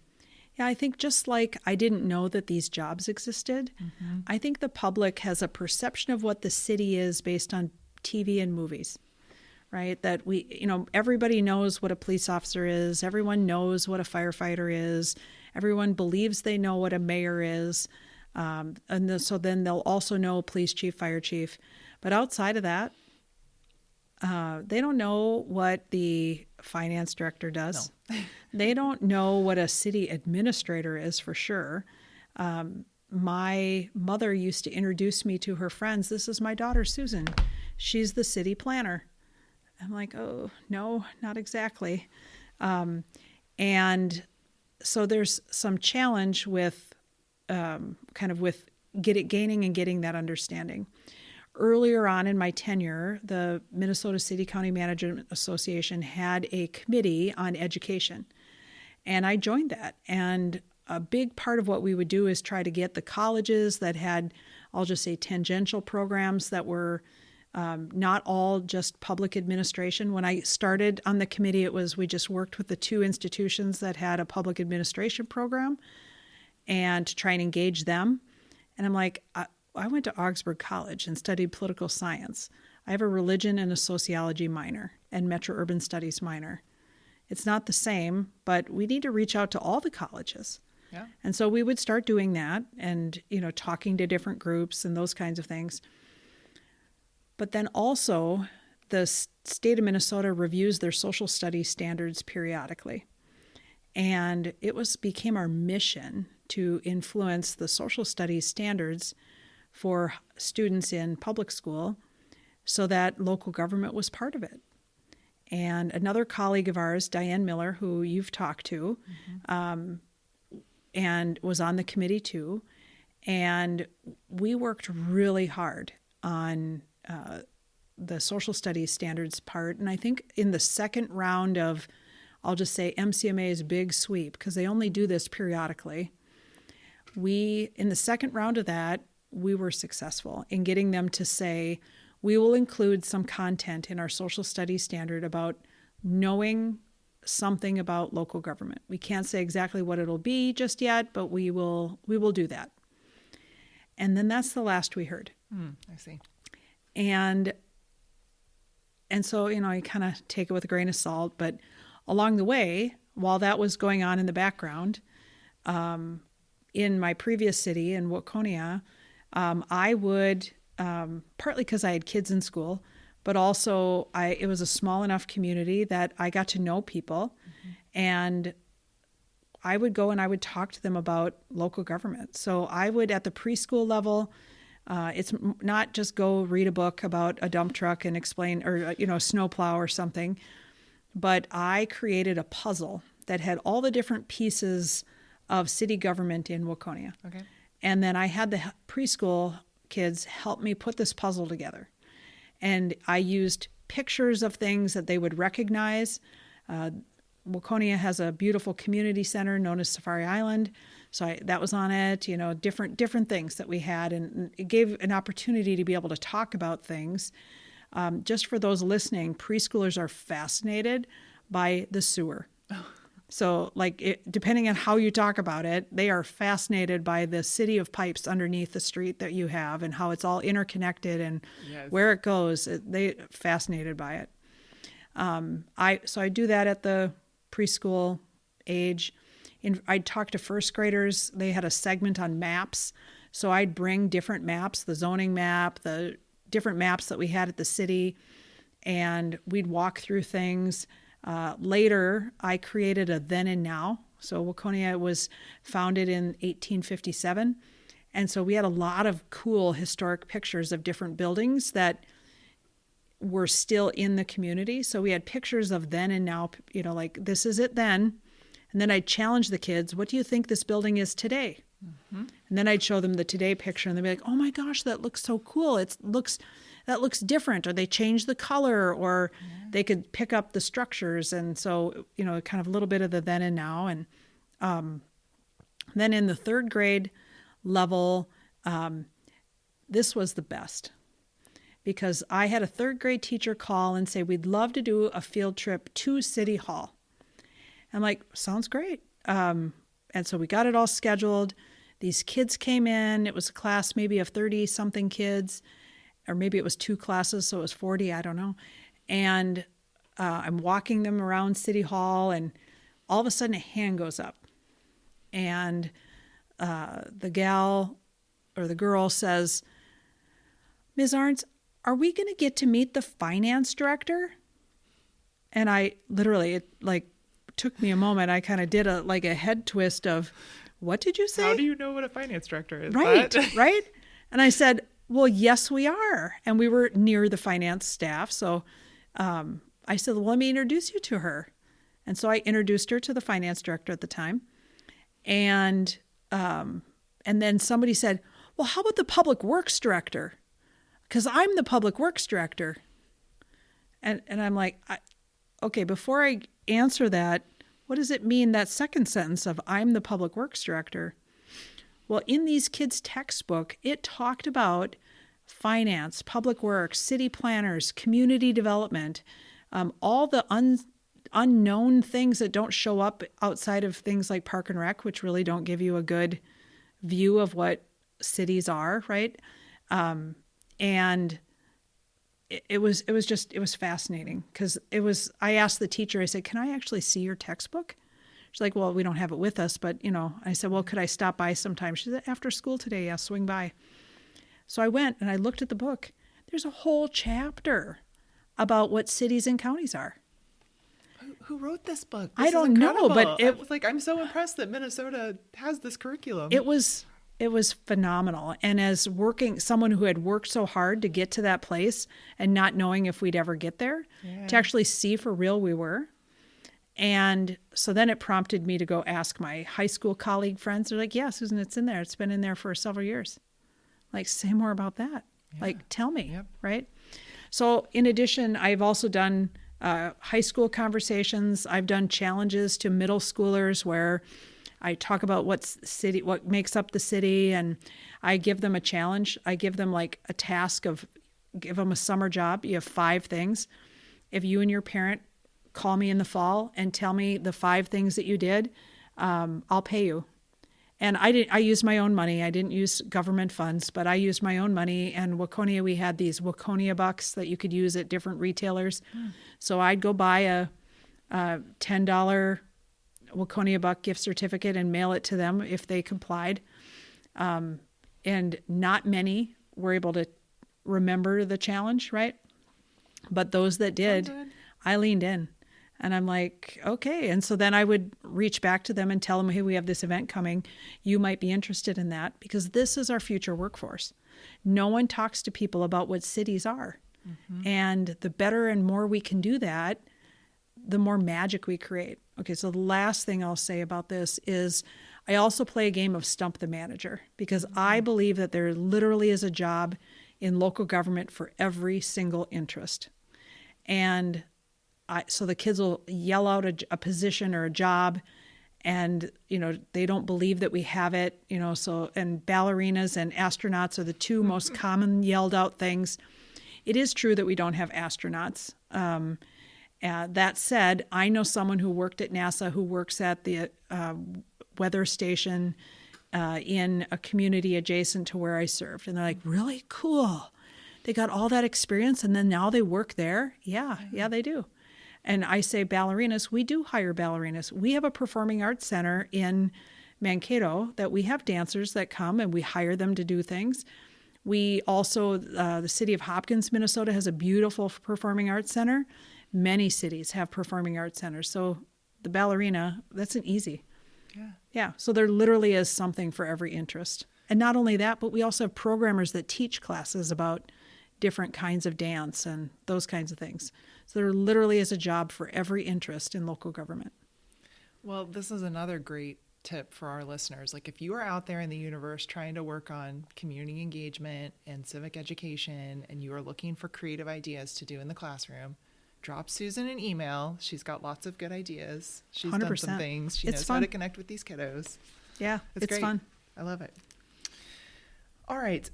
Speaker 2: Yeah, I think just like I didn't know that these jobs existed, I think the public has a perception of what the city is based on TV and movies, right? That everybody knows what a police officer is. Everyone knows what a firefighter is. Everyone believes they know what a mayor is. So then they'll also know police chief, fire chief. But outside of that, they don't know what the finance director does. No. They don't know what a city administrator is for sure. My mother used to introduce me to her friends. This is my daughter, Susan. She's the city planner. I'm like, oh, no, not exactly. And so there's some challenge with gaining and getting that understanding. Earlier on in my tenure, the Minnesota City County Management Association had a committee on education, and I joined that. And a big part of what we would do is try to get the colleges that had, I'll just say, tangential programs that were not all just public administration. When I started on the committee, we just worked with the two institutions that had a public administration program and to try and engage them. And I'm like, I went to Augsburg College and studied political science. I have a religion and a sociology minor and metro-urban studies minor. It's not the same, but we need to reach out to all the colleges. Yeah. And so we would start doing that and, talking to different groups and those kinds of things. But then also the state of Minnesota reviews their social studies standards periodically. And it became our mission to influence the social studies standards for students in public school so that local government was part of it. And another colleague of ours, Diane Miller, who you've talked to, and was on the committee too, and we worked really hard on the social studies standards part. And I think in the second round of, I'll just say MCMA's big sweep, because they only do this periodically, in the second round of that, we were successful in getting them to say, we will include some content in our social studies standard about knowing something about local government. We can't say exactly what it'll be just yet, but we will do that. And then that's the last we heard.
Speaker 1: I see.
Speaker 2: And so, I kind of take it with a grain of salt, but along the way, while that was going on in the background, in my previous city in Waconia, I would, partly because I had kids in school, but also it was a small enough community that I got to know people, and I would go and I would talk to them about local government. So I would, at the preschool level, it's not just go read a book about a dump truck and explain, or, a snowplow or something, but I created a puzzle that had all the different pieces of city government in Waconia. Okay. And then I had the preschool kids help me put this puzzle together. And I used pictures of things that they would recognize. Waconia has a beautiful community center known as Safari Island. So that was on it, different things that we had. And it gave an opportunity to be able to talk about things. Just for those listening, preschoolers are fascinated by the sewer. Oh. So depending on how you talk about it, they are fascinated by the city of pipes underneath the street that you have and how it's all interconnected and where it goes. They're fascinated by it. So I do that at the preschool age. I'd talk to first graders. They had a segment on maps. So I'd bring different maps, the zoning map, the different maps that we had at the city, and we'd walk through things. Later, I created a then and now. So Waconia was founded in 1857. And so we had a lot of cool historic pictures of different buildings that were still in the community. So we had pictures of then and now, this is it then. And then I'd challenge the kids, what do you think this building is today? Mm-hmm. And then I'd show them the today picture and they'd be like, oh my gosh, that looks so cool. That looks different, or they changed the color, or they could pick up the structures. And so, kind of a little bit of the then and now. And then in the third grade level, this was the best, because I had a third grade teacher call and say, we'd love to do a field trip to City Hall. I'm like, sounds great. And so we got it all scheduled. These kids came in. It was a class maybe of 30-something kids, or maybe it was two classes, so it was 40, I don't know. And I'm walking them around City Hall, and all of a sudden a hand goes up. And the gal or the girl says, "Ms. Arntz, are we going to get to meet the finance director?" And I literally, it like took me a moment. I kind of did a head twist of, what did you say?
Speaker 1: How do you know what a finance director is?
Speaker 2: Right, right. And I said, well, yes, we are. And we were near the finance staff. So I said, well, let me introduce you to her. And so I introduced her to the finance director at the time. And then somebody said, well, how about the public works director? Because I'm the public works director. And I'm like, okay, before I answer that, what does it mean, that second sentence of I'm the public works director? Well, in these kids' textbook, it talked about finance, public works, city planners, community development, all the unknown things that don't show up outside of things like Park and Rec, which really don't give you a good view of what cities are, right? And it was fascinating because I asked the teacher, I said, can I actually see your textbook? She's like, well, we don't have it with us, but I said, well, could I stop by sometime? She said, after school today, yeah, swing by. So I went and I looked at the book. There's a whole chapter about what cities and counties are.
Speaker 1: Who wrote this book?
Speaker 2: I don't know, but
Speaker 1: it was like, I'm so impressed that Minnesota has this curriculum.
Speaker 2: It was phenomenal. And as someone who had worked so hard to get to that place and not knowing if we'd ever get there, to actually see for real we were. And so then it prompted me to go ask my high school colleague friends. They're like, yeah, Susan, it's in there. It's been in there for several years. Like, say more about that. Yeah. Like, tell me, right? So in addition, I've also done high school conversations. I've done challenges to middle schoolers where I talk about what makes up the city, and I give them a challenge. I give them like a task give them a summer job. You have 5 things. If you and your parent call me in the fall and tell me the 5 things that you did, I'll pay you. And I used my own money. I didn't use government funds, but I used my own money. And Waconia, we had these Waconia bucks that you could use at different retailers. So I'd go buy a $10 Waconia buck gift certificate and mail it to them if they complied. And not many were able to remember the challenge, right? But those that did, I leaned in. And I'm like, okay. And so then I would reach back to them and tell them, hey, we have this event coming. You might be interested in that, because this is our future workforce. No one talks to people about what cities are. Mm-hmm. And the better and more we can do that, the more magic we create. Okay, so the last thing I'll say about this is I also play a game of Stump the Manager, because I believe that there literally is a job in local government for every single interest. And so the kids will yell out a position or a job, and they don't believe that we have it. So, and ballerinas and astronauts are the 2 most common yelled out things. It is true that we don't have astronauts. That said, I know someone who worked at NASA who works at the weather station in a community adjacent to where I served, and they're like, really cool. They got all that experience, and then now they work there. Yeah, they do. And I say ballerinas, we do hire ballerinas. We have a performing arts center in Mankato that we have dancers that come and we hire them to do things. We also, the city of Hopkins, Minnesota has a beautiful performing arts center. Many cities have performing arts centers. So the ballerina, that's an easy. Yeah. So there literally is something for every interest. And not only that, but we also have programmers that teach classes about different kinds of dance and those kinds of things. So there literally is a job for every interest in local government.
Speaker 1: Well, this is another great tip for our listeners. Like, if you are out there in the universe trying to work on community engagement and civic education, and you are looking for creative ideas to do in the classroom, drop Susan an email. She's got lots of good ideas. She's 100%. Done some things. She knows how to connect with these kiddos.
Speaker 2: Yeah, it's
Speaker 1: great.
Speaker 2: Fun.
Speaker 1: I love it. All right.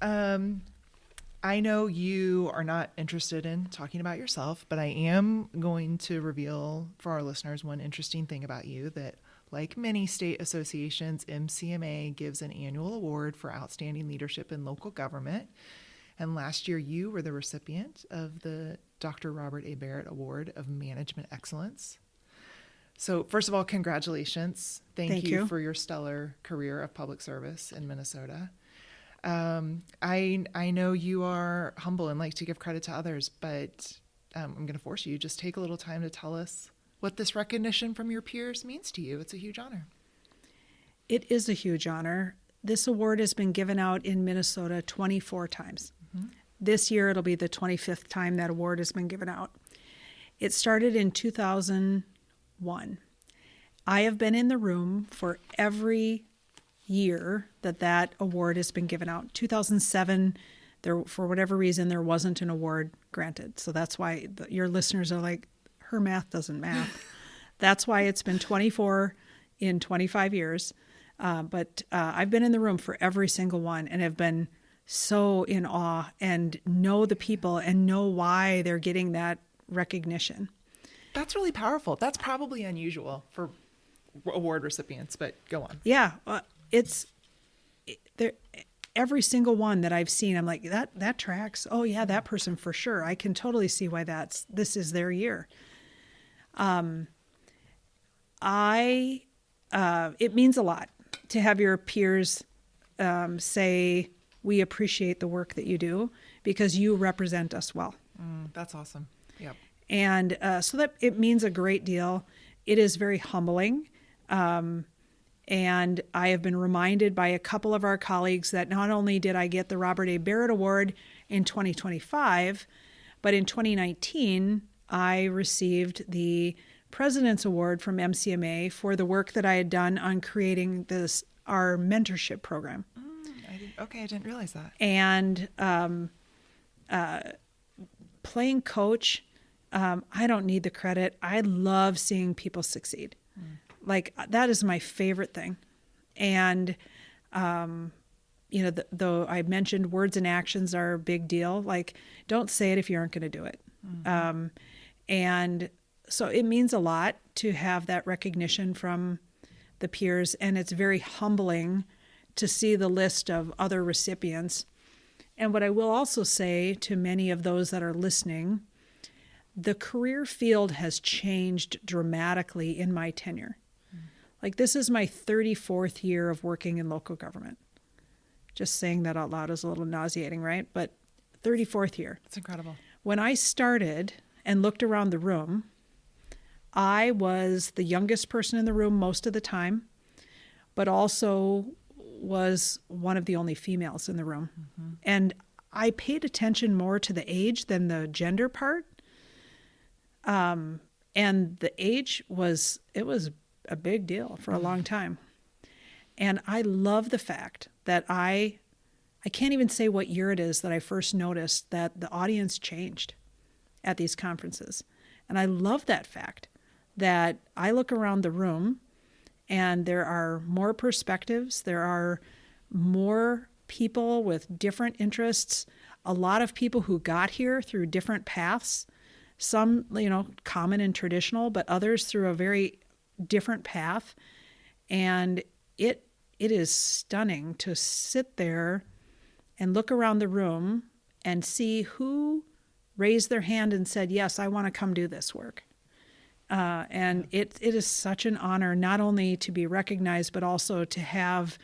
Speaker 1: I know you are not interested in talking about yourself, but I am going to reveal for our listeners one interesting thing about you, that like many state associations, MCMA gives an annual award for outstanding leadership in local government. And last year, you were the recipient of the Dr. Robert A. Barrett Award of Management Excellence. So first of all, congratulations. Thank you for your stellar career of public service in Minnesota. I know you are humble and like to give credit to others, but I'm going to force you. Just take a little time to tell us what this recognition from your peers means to you. It's a huge honor.
Speaker 2: It is a huge honor. This award has been given out in Minnesota 24 times. Mm-hmm. This year, it'll be the 25th time that award has been given out. It started in 2001. I have been in the room for every year that award has been given out. 2007, for whatever reason, there wasn't an award granted. So that's why your listeners are like, her math doesn't math. That's why it's been 24 in 25 years. But I've been in the room for every single one and have been so in awe and know the people and know why they're getting that recognition.
Speaker 1: That's really powerful. That's probably unusual for award recipients, but go on.
Speaker 2: Yeah, every single one that I've seen, I'm like, that tracks. Oh yeah, that person for sure. I can totally see why this is their year. It means a lot to have your peers say, we appreciate the work that you do because you represent us well.
Speaker 1: That's awesome. Yep.
Speaker 2: And so that it means a great deal. It is very humbling. And I have been reminded by a couple of our colleagues that not only did I get the Robert A. Barrett Award in 2025, but in 2019, I received the President's Award from MCMA for the work that I had done on creating our mentorship program.
Speaker 1: I didn't realize that.
Speaker 2: And playing coach, I don't need the credit. I love seeing people succeed. Like, that is my favorite thing. And, though I mentioned words and actions are a big deal, like, don't say it if you aren't going to do it. Mm-hmm. And so it means a lot to have that recognition from the peers. And it's very humbling to see the list of other recipients. And what I will also say to many of those that are listening, the career field has changed dramatically in my tenure. Like, this is my 34th year of working in local government. Just saying that out loud is a little nauseating, right? But 34th year.
Speaker 1: It's incredible.
Speaker 2: When I started and looked around the room, I was the youngest person in the room most of the time, but also was one of the only females in the room. Mm-hmm. And I paid attention more to the age than the gender part. And the age was a big deal for a long time. And I love the fact that I can't even say what year it is that I first noticed that the audience changed at these conferences. And I love that fact that I look around the room and there are more perspectives, there are more people with different interests, a lot of people who got here through different paths, some, common and traditional, but others through a very different path. And it is stunning to sit there and look around the room and see who raised their hand and said, yes, I want to come do this work. And it is such an honor not only to be recognized, but also to have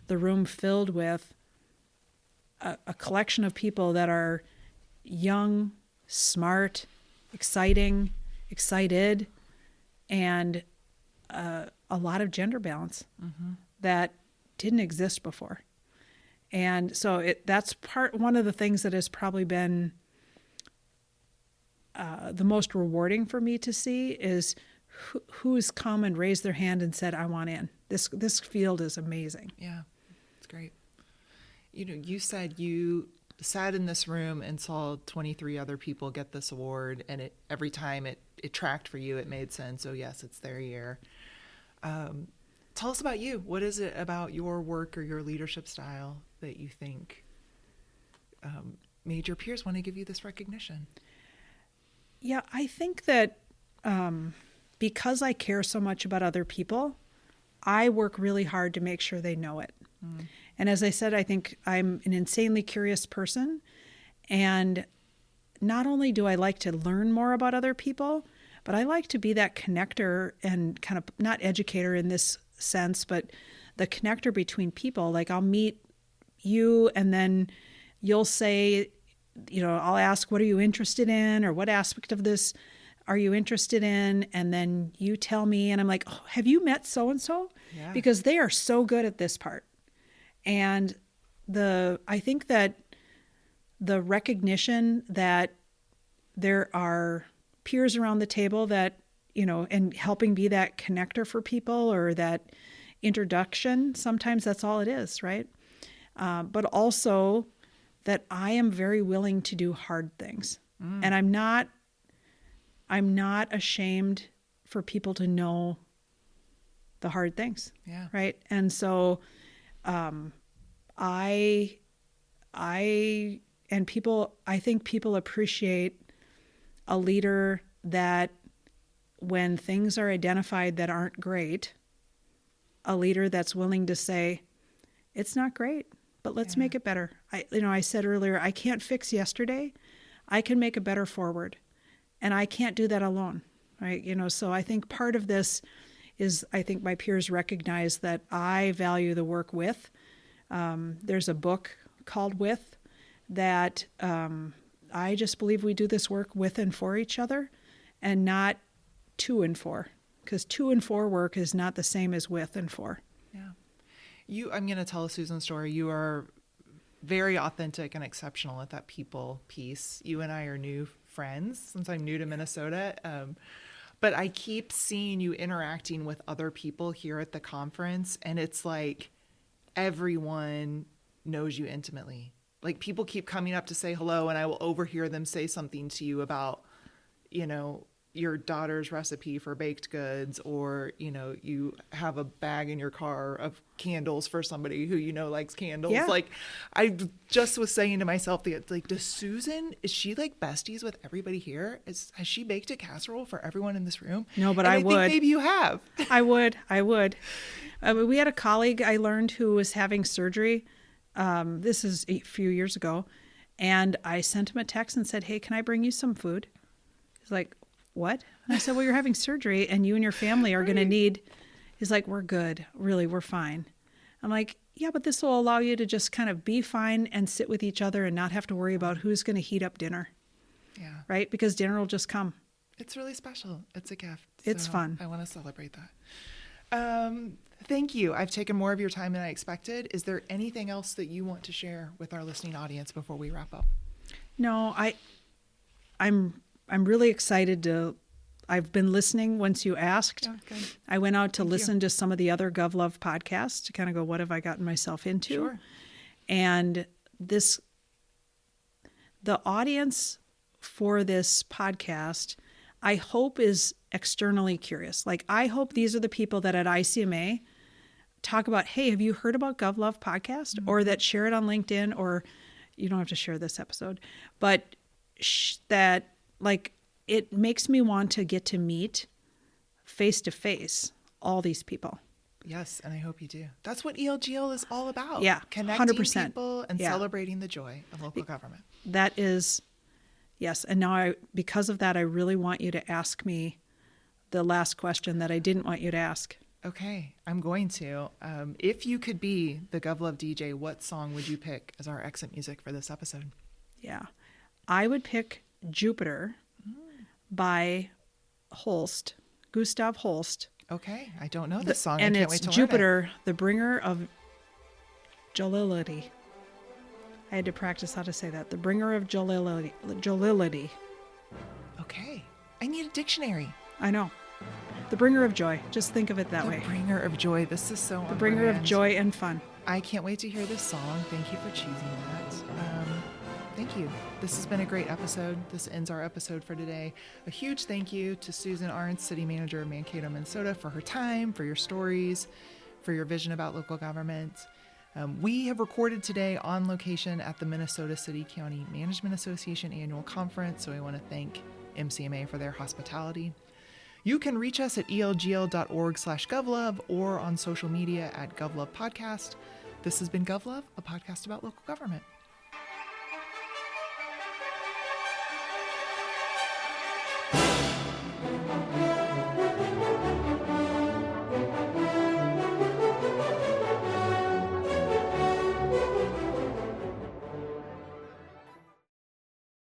Speaker 2: the room filled with a collection of people that are young, smart, excited, and a lot of gender balance that didn't exist before. And so that's one of the things that has probably been the most rewarding for me to see is who's come and raised their hand and said, I want in. This field is amazing.
Speaker 1: Yeah, it's great. You said you sat in this room and saw 23 other people get this award, and every time it tracked for you, it made sense. Oh yes, it's their year. Tell us about you. What is it about your work or your leadership style that you think made your peers want to give you this recognition?
Speaker 2: Yeah, I think that because I care so much about other people, I work really hard to make sure they know it. And as I said, I think I'm an insanely curious person, And not only do I like to learn more about other people, but I like to be that connector and kind of not educator in this sense, but the connector between people. Like I'll meet you and then you'll say, I'll ask, what are you interested in? Or what aspect of this are you interested in? And then you tell me, and I'm like, oh, have you met so-and-so?
Speaker 1: Yeah.
Speaker 2: Because they are so good at this part. And I think that the recognition that there are peers around the table that, and helping be that connector for people or that introduction, sometimes that's all it is, right? But also that I am very willing to do hard things. And I'm not ashamed for people to know the hard things.
Speaker 1: Yeah.
Speaker 2: Right. And so, I think people appreciate a leader that when things are identified that aren't great, a leader that's willing to say, it's not great, but let's make it better. I said earlier, I can't fix yesterday. I can make a better forward. And I can't do that alone, right? So I think part of this is I think my peers recognize that I value the work with. There's a book called With that I just believe we do this work with and for each other and not to and for, because to and for work is not the same as with and for.
Speaker 1: Yeah. I'm going to tell a Susan story. You are very authentic and exceptional at that people piece. You and I are new friends since I'm new to Minnesota. But I keep seeing you interacting with other people here at the conference, and it's like everyone knows you intimately. Like people keep coming up to say hello, and I will overhear them say something to you about, your daughter's recipe for baked goods, or, you have a bag in your car of candles for somebody who likes candles.
Speaker 2: Yeah.
Speaker 1: Like I just was saying to myself, does Susan, is she like besties with everybody here? Has she baked a casserole for everyone in this room?
Speaker 2: No, but
Speaker 1: and
Speaker 2: I
Speaker 1: think
Speaker 2: would.
Speaker 1: Maybe you have.
Speaker 2: I would. We had a colleague I learned who was having surgery. This is a few years ago. And I sent him a text and said, hey, can I bring you some food? He's like, what? And I said, well, you're having surgery and you and your family are going to need. He's like, we're good. Really, we're fine. I'm like, yeah, but this will allow you to just kind of be fine and sit with each other and not have to worry about who's going to heat up dinner.
Speaker 1: Yeah.
Speaker 2: Right? Because dinner will just come.
Speaker 1: It's really special. It's a gift.
Speaker 2: It's fun.
Speaker 1: I want to celebrate that. Thank you. I've taken more of your time than I expected. Is there anything else that you want to share with our listening audience before we wrap up?
Speaker 2: No, I'm really excited I've been listening once you asked.
Speaker 1: Oh, good.
Speaker 2: I went out to
Speaker 1: Thank
Speaker 2: listen
Speaker 1: you.
Speaker 2: to some of the other GovLove podcasts to kind of go, what have I gotten myself into?
Speaker 1: Sure.
Speaker 2: And the audience for this podcast, I hope is externally curious. Like I hope these are the people that at ICMA talk about, hey, have you heard about GovLove podcast? Mm-hmm. Or that share it on LinkedIn, or you don't have to share this episode, but that like it makes me want to get to meet face to face all these people.
Speaker 1: Yes, and I hope you do. That's what ELGL is all about.
Speaker 2: Yeah,
Speaker 1: connecting
Speaker 2: 100%.
Speaker 1: people and celebrating the joy of local government.
Speaker 2: That is, yes. And now because of that, I really want you to ask me the last question that I didn't want you to ask.
Speaker 1: Okay, I'm going to. If you could be the GovLove DJ, what song would you pick as our exit music for this episode?
Speaker 2: Yeah, I would pick Jupiter by Holst, Gustav Holst.
Speaker 1: Okay, I don't know this song.
Speaker 2: And
Speaker 1: I can't
Speaker 2: it's
Speaker 1: wait to
Speaker 2: Jupiter,
Speaker 1: learn
Speaker 2: the bringer of jollity. I had to practice how to say that. The bringer of jollity.
Speaker 1: it. Okay, I need a dictionary.
Speaker 2: I know. The bringer of joy. Just think of it that way.
Speaker 1: The bringer of joy. This is so
Speaker 2: The bringer of
Speaker 1: brand.
Speaker 2: joy and fun.
Speaker 1: I can't wait to hear this song. Thank you for choosing that. Thank you. This has been a great episode. This ends our episode for today. A huge thank you to Susan Arntz, City Manager of Mankato, Minnesota, for her time, for your stories, for your vision about local government. We have recorded today on location at the Minnesota City County Management Association Annual Conference, so I want to thank MCMA for their hospitality. You can reach us at elgl.org/govlove or on social media at GovLove Podcast. This has been GovLove, a podcast about local government.